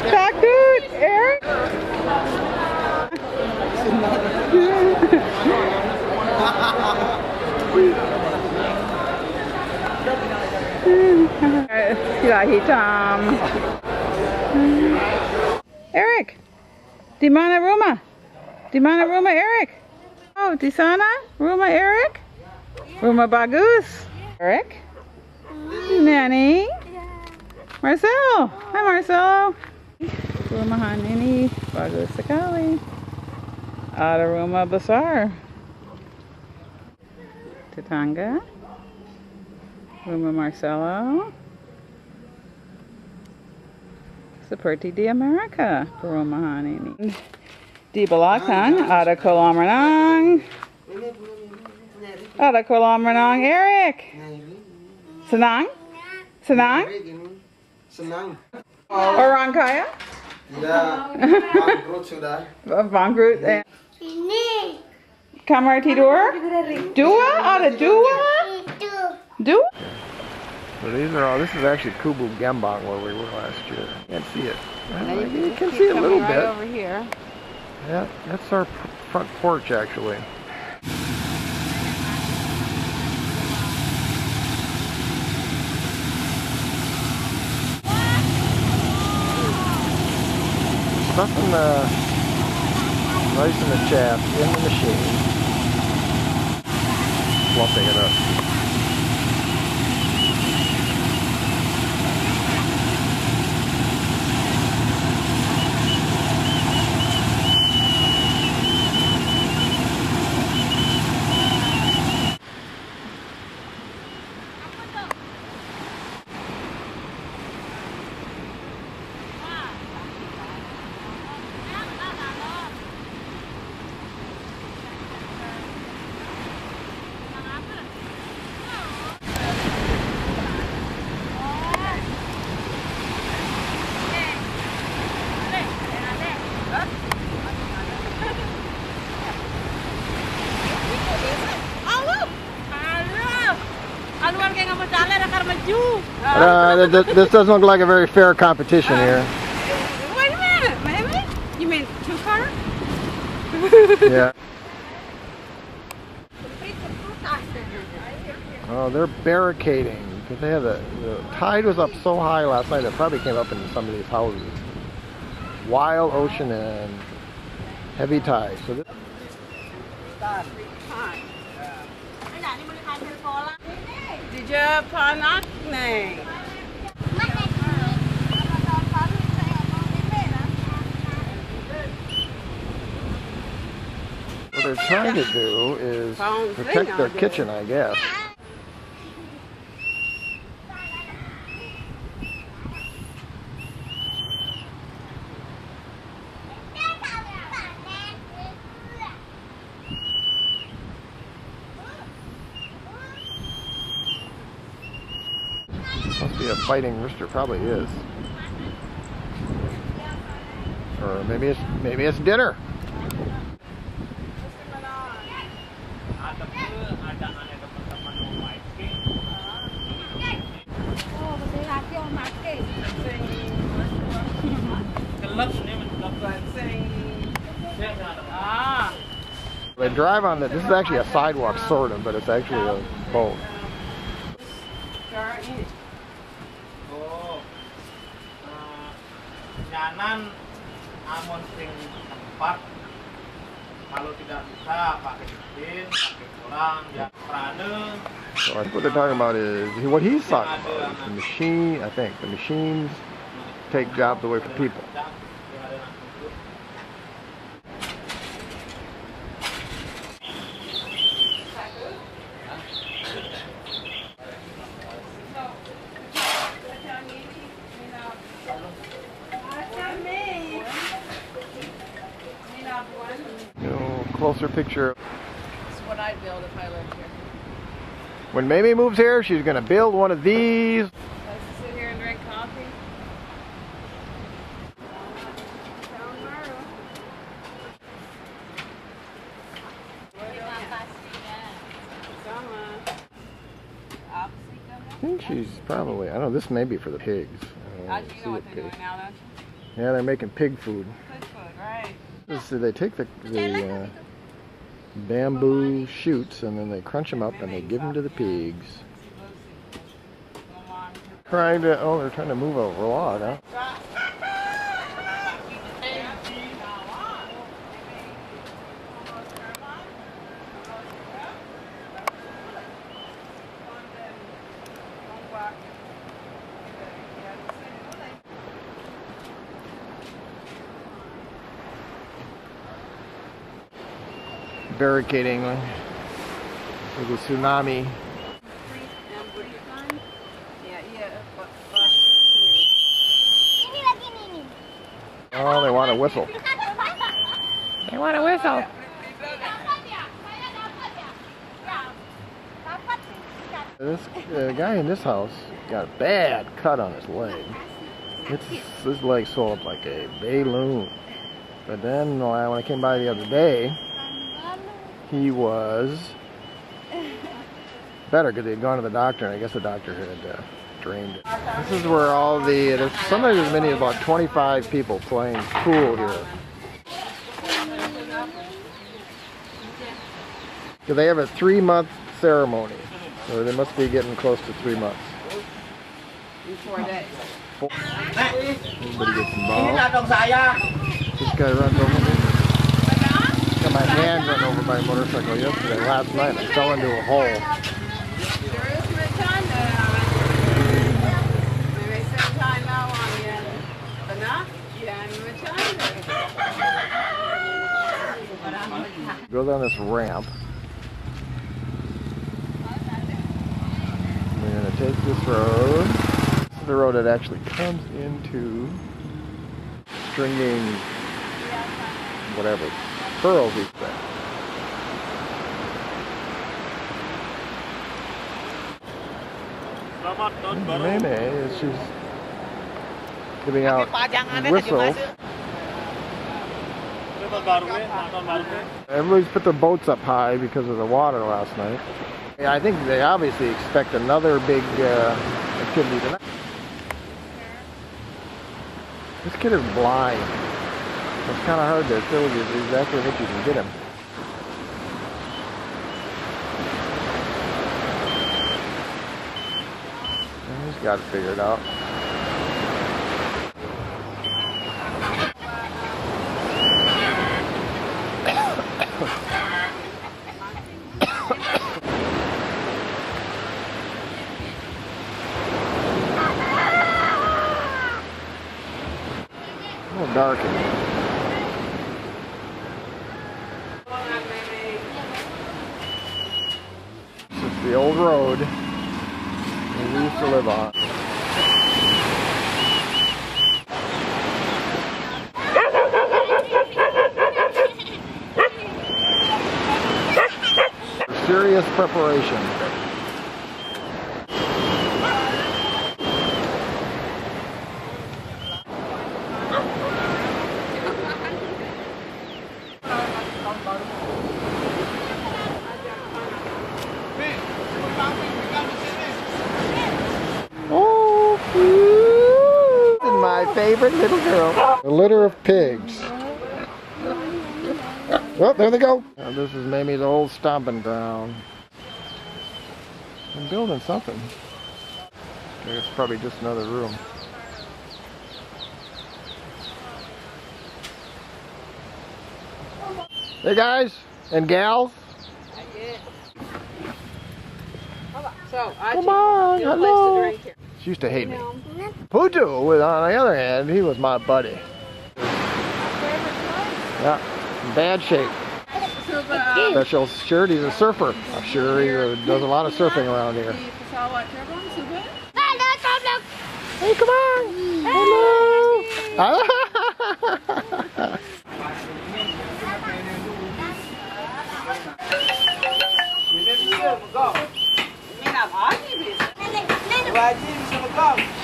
Takut, Eric? Sila hitam. Eric, di mana rumah? Di mana rumah Eric? Oh, di sana rumah Eric? Rumah bagus. Eric? Nanny? Marcel? Hi Marcel. Rumahan ini bagus sekali. Ada rumah besar. Tetangga. Rumah Marcelo. Seperti di Amerika perumahan ini. Di belakang ada kolam renang. Ada kolam renang Eric. Senang? Senang? Senang. Orang kaya? Ya, bangkrut sudah. Bangkrut. Ini. Kamar tidur? Dua? Ada dua? Itu. Dua? So these are all, this is actually Kubu Gembang where we were last year. Can't see it. You can see it a little bit. Over here. Yeah, that's our front porch actually. Stuffing the rice in the chaff in the machine. Fluffing it up. This doesn't look like a very fair competition here. Wait a minute, maybe? You mean two car? Yeah. Oh, they're barricading because they have the tide was up so high last night it probably came up into some of these houses. Wild ocean and heavy tide. So this Di Japan nih. what they're trying to do is protect their kitchen, I guess. Must be a fighting rooster, probably is. Or maybe it's dinner. They drive on this is actually a sidewalk sort of, but it's actually a boat. Jangan amun sing tempat kalau tidak bisa pakai mesin, pakai orang, ya prane. So I think what they're talking about is what he's talking about is the machine. I think the machines take jobs away from people. Closer picture. That's what I'd build if I lived here. When Meme moves here, she's going to build one of these. Let's sit here and drink coffee. I think she's probably, I don't know, this may be for the pigs. You know what they're doing now, don't you? Yeah, they're making pig food. Good food, right? So they take the bamboo shoots and then they crunch them up and they give them to the pigs. Trying to, oh, they're trying to move a log, huh? Barricading with the tsunami. Oh, they want a whistle. They want a whistle. This guy in this house got a bad cut on his leg. His leg swelled up like a balloon. But then when I came by the other day, he was better because he had gone to the doctor, and I guess the doctor had drained it. This is where all there's sometimes as many as about 25 people playing pool here. So they have a 3-month ceremony, so they must be getting close to 3 months. 4 days. Everybody gets involved. This guy runs over me. Got my hand run over by a motorcycle yesterday. Last night I fell into a hole. Go down this ramp. We're going to take this road. This is the road that actually comes into stringing whatever pearls he's got. Meme, she's giving out whistles. Everybody's put their boats up high because of the water last night. Yeah, I think they obviously expect another big activity tonight. This kid is blind. It's kind of hard to tell you exactly what you can get him. And he's got it figured out. A little dark in here. This is the old road we used to live on. Serious preparation. My favorite little girl. A litter of pigs. Well, there they go. Now, this is Mamie's old stomping ground. I'm building something. I guess probably just another room. Hey guys and gals. Come on, hello. She used to hate me. Putu, on the other hand, he was my buddy. Yeah, in bad shape. Special shirt, he's a surfer. I'm sure he does a lot of surfing around here. Hey, come on! Hello! Go.